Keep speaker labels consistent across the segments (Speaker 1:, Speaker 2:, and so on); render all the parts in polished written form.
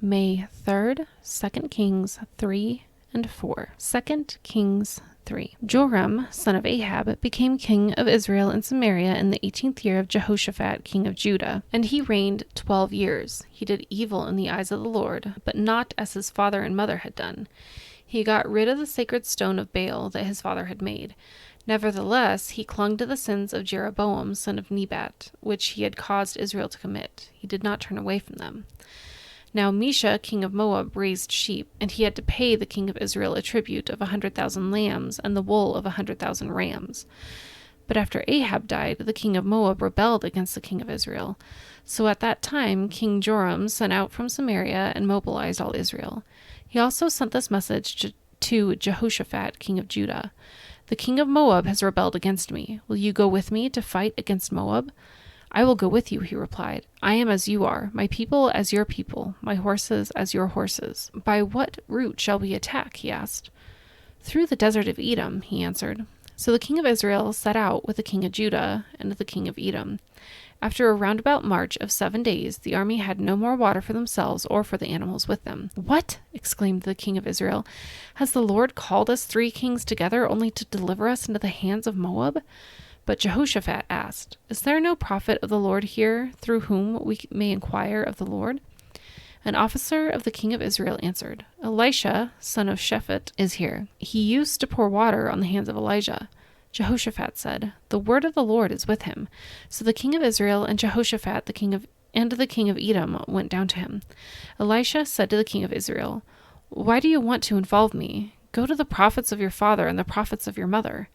Speaker 1: May 3rd, 2 Kings 3 and 4. 2 Kings 3. Joram, son of Ahab, became king of Israel and Samaria in the 18th year of Jehoshaphat, king of Judah, and he reigned 12 years. He did evil in the eyes of the Lord, but not as his father and mother had done. He got rid of the sacred stone of Baal that his father had made. Nevertheless, he clung to the sins of Jeroboam, son of Nebat, which he had caused Israel to commit. He did not turn away from them. Now Mesha, king of Moab, raised sheep, and he had to pay the king of Israel a tribute of 100,000 lambs and the wool of 100,000 rams. But after Ahab died, the king of Moab rebelled against the king of Israel. So at that time, King Joram sent out from Samaria and mobilized all Israel. He also sent this message to Jehoshaphat, king of Judah. The king of Moab has rebelled against me. Will you go with me to fight against Moab? I will go with you, he replied. I am as you are, my people as your people, my horses as your horses. By what route shall we attack? He asked. Through the desert of Edom, he answered. So the king of Israel set out with the king of Judah and the king of Edom. After a roundabout march of 7 days, the army had no more water for themselves or for the animals with them. What? Exclaimed the king of Israel. Has the Lord called us 3 kings together only to deliver us into the hands of Moab? But Jehoshaphat asked, Is there no prophet of the Lord here through whom we may inquire of the Lord? An officer of the king of Israel answered, Elisha, son of Shaphat, is here. He used to pour water on the hands of Elijah. Jehoshaphat said, The word of the Lord is with him. So the king of Israel and Jehoshaphat, the king of Edom, went down to him. Elisha said to the king of Israel, Why do you want to involve me? Go to the prophets of your father and the prophets of your mother.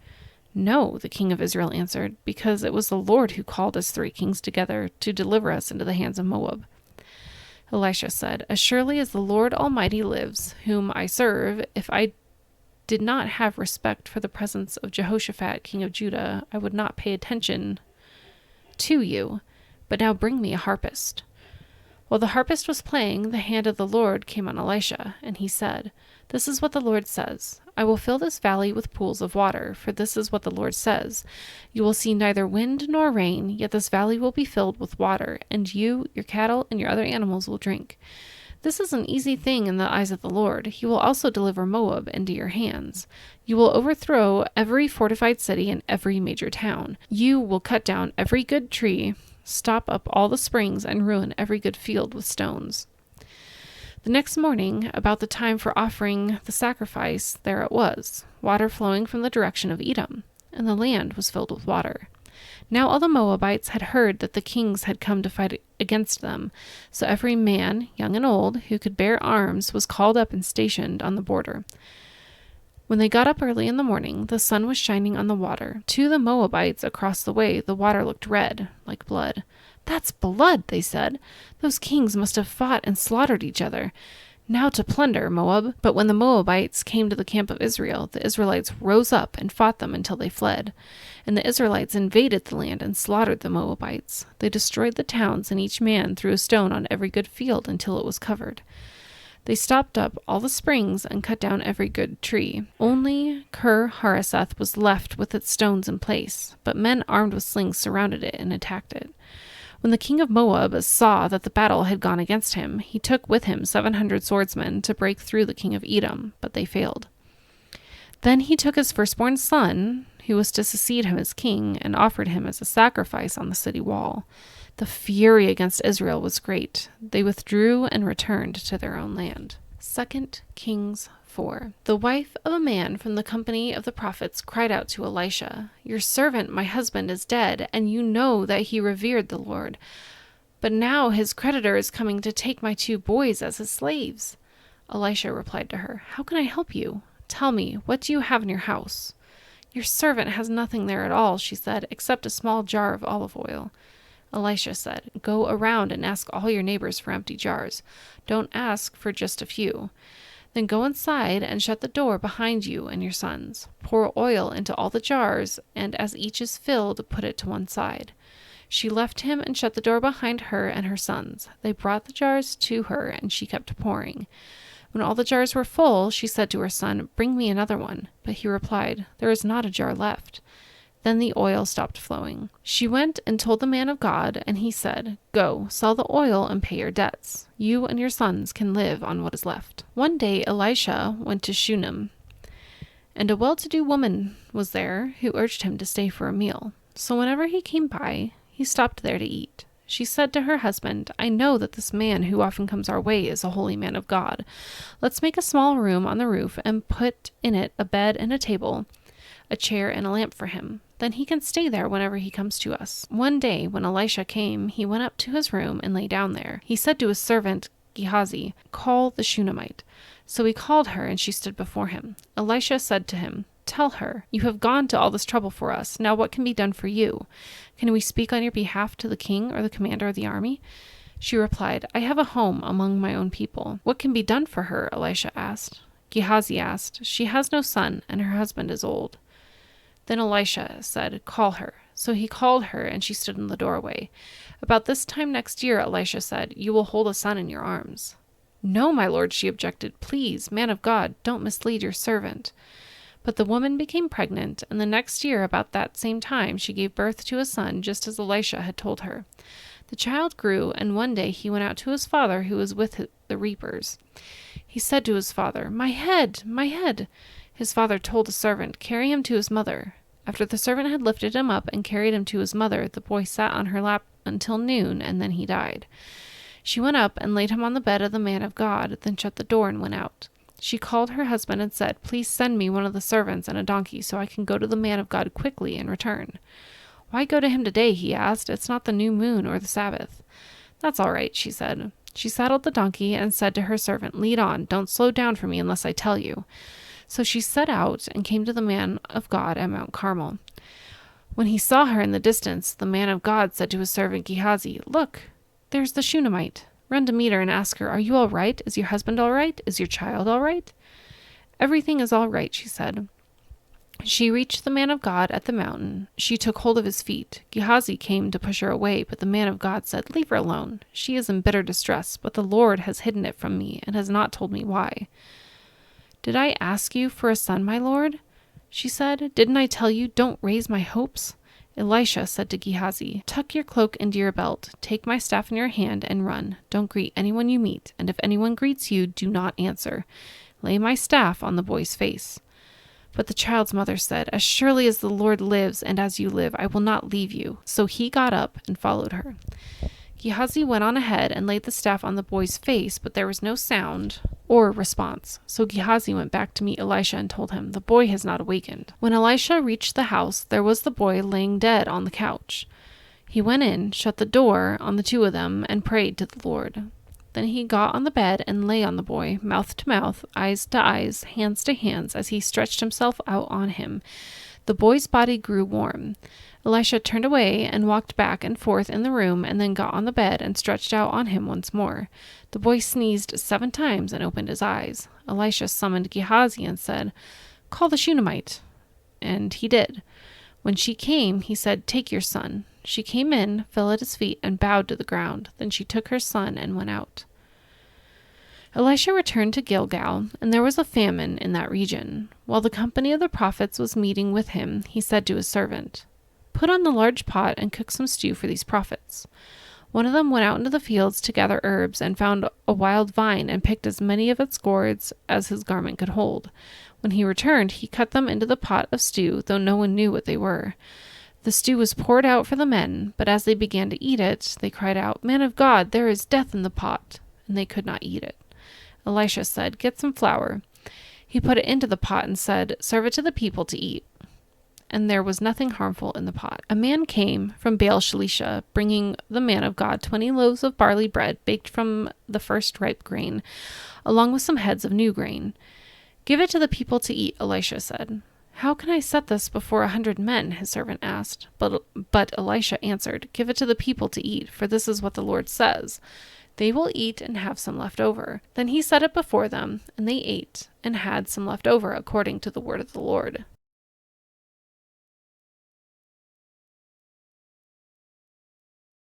Speaker 1: No, the king of Israel answered, because it was the Lord who called us 3 kings together to deliver us into the hands of Moab. Elisha said, As surely as the Lord Almighty lives, whom I serve, if I did not have respect for the presence of Jehoshaphat, king of Judah, I would not pay attention to you. But now bring me a harpist. While the harpist was playing, the hand of the Lord came on Elisha, and he said, This is what the Lord says. I will fill this valley with pools of water, for this is what the Lord says. You will see neither wind nor rain, yet this valley will be filled with water, and you, your cattle, and your other animals will drink. This is an easy thing in the eyes of the Lord. He will also deliver Moab into your hands. You will overthrow every fortified city and every major town. You will cut down every good tree, stop up all the springs, and ruin every good field with stones. The next morning, about the time for offering the sacrifice, there it was, water flowing from the direction of Edom, and the land was filled with water. Now all the Moabites had heard that the kings had come to fight against them, so every man, young and old, who could bear arms was called up and stationed on the border. When they got up early in the morning, the sun was shining on the water. To the Moabites across the way, the water looked red, like blood. That's blood, they said. Those kings must have fought and slaughtered each other. Now to plunder Moab. But when the Moabites came to the camp of Israel, the Israelites rose up and fought them until they fled. And the Israelites invaded the land and slaughtered the Moabites. They destroyed the towns, and each man threw a stone on every good field until it was covered. They stopped up all the springs and cut down every good tree. Only Ker-Hareseth was left with its stones in place, but men armed with slings surrounded it and attacked it. When the king of Moab saw that the battle had gone against him, he took with him 700 swordsmen to break through the king of Edom, but they failed. Then he took his firstborn son, who was to succeed him as king, and offered him as a sacrifice on the city wall. The fury against Israel was great. They withdrew and returned to their own land. 2 Kings 4. The wife of a man from the company of the prophets cried out to Elisha, Your servant, my husband, is dead, and you know that he revered the Lord. But now his creditor is coming to take my 2 boys as his slaves. Elisha replied to her, How can I help you? Tell me, what do you have in your house? Your servant has nothing there at all, she said, except a small jar of olive oil. Elisha said, Go around and ask all your neighbors for empty jars. Don't ask for just a few. Then go inside and shut the door behind you and your sons. Pour oil into all the jars, and as each is filled, put it to one side. She left him and shut the door behind her and her sons. They brought the jars to her, and she kept pouring. When all the jars were full, she said to her son, Bring me another one. But he replied, There is not a jar left. Then the oil stopped flowing. She went and told the man of God, and he said, "Go, sell the oil and pay your debts. You and your sons can live on what is left." One day Elisha went to Shunem, and a well-to-do woman was there who urged him to stay for a meal. So whenever he came by, he stopped there to eat. She said to her husband, "I know that this man who often comes our way is a holy man of God. Let's make a small room on the roof and put in it a bed and a table, a chair and a lamp for him. Then he can stay there whenever he comes to us." One day when Elisha came, he went up to his room and lay down there. He said to his servant Gehazi, "Call the Shunammite." So he called her, and she stood before him. Elisha said to him, "Tell her, you have gone to all this trouble for us. Now what can be done for you? Can we speak on your behalf to the king or the commander of the army?" She replied, "I have a home among my own people." "What can be done for her?" Elisha asked. Gehazi asked, "She has no son, and her husband is old." Then Elisha said, "Call her." So he called her, and she stood in the doorway. About this time next year, Elisha said, "You will hold a son in your arms." "No, my lord," she objected. "Please, man of God, don't mislead your servant." But the woman became pregnant, and the next year, about that same time, she gave birth to a son, just as Elisha had told her. The child grew, and one day he went out to his father, who was with the reapers. He said to his father, "My head, my head!" His father told the servant, "Carry him to his mother." After the servant had lifted him up and carried him to his mother, the boy sat on her lap until noon, and then he died. She went up and laid him on the bed of the man of God, then shut the door and went out. She called her husband and said, "Please send me one of the servants and a donkey so I can go to the man of God quickly and return." "Why go to him today?" he asked. "It's not the new moon or the Sabbath." "That's all right," she said. She saddled the donkey and said to her servant, "Lead on. Don't slow down for me unless I tell you." So she set out and came to the man of God at Mount Carmel. When he saw her in the distance, the man of God said to his servant Gehazi, "Look, there's the Shunammite. Run to meet her and ask her, 'Are you all right? Is your husband all right? Is your child all right?'" "Everything is all right," she said. She reached the man of God at the mountain. She took hold of his feet. Gehazi came to push her away, but the man of God said, "Leave her alone. She is in bitter distress, but the Lord has hidden it from me and has not told me why." "Did I ask you for a son, my lord?" she said. "Didn't I tell you, don't raise my hopes?" Elisha said to Gehazi, "Tuck your cloak into your belt, take my staff in your hand, and run. Don't greet anyone you meet, and if anyone greets you, do not answer. Lay my staff on the boy's face." But the child's mother said, "As surely as the Lord lives and as you live, I will not leave you." So he got up and followed her. Gehazi went on ahead and laid the staff on the boy's face, but there was no sound or response. So Gehazi went back to meet Elisha and told him, "The boy has not awakened." When Elisha reached the house, there was the boy laying dead on the couch. He went in, shut the door on the two of them, and prayed to the Lord. Then he got on the bed and lay on the boy, mouth to mouth, eyes to eyes, hands to hands, as he stretched himself out on him. The boy's body grew warm. Elisha turned away and walked back and forth in the room, and then got on the bed and stretched out on him once more. The boy sneezed 7 times and opened his eyes. Elisha summoned Gehazi and said, "Call the Shunammite." And he did. When she came, he said, "Take your son." She came in, fell at his feet, and bowed to the ground. Then she took her son and went out. Elisha returned to Gilgal, and there was a famine in that region. While the company of the prophets was meeting with him, he said to his servant, "Put on the large pot and cook some stew for these prophets." One of them went out into the fields to gather herbs and found a wild vine and picked as many of its gourds as his garment could hold. When he returned, he cut them into the pot of stew, though no one knew what they were. The stew was poured out for the men, but as they began to eat it, they cried out, "Man of God, there is death in the pot," and they could not eat it. Elisha said, "Get some flour." He put it into the pot and said, "Serve it to the people to eat." And there was nothing harmful in the pot. A man came from Baal-Shalisha, bringing the man of God 20 loaves of barley bread baked from the first ripe grain, along with some heads of new grain. "Give it to the people to eat," Elisha said. "How can I set this before 100 men?" his servant asked. But Elisha answered, "Give it to the people to eat, for this is what the Lord says. They will eat and have some left over." Then he set it before them, and they ate and had some left over according to the word of the Lord.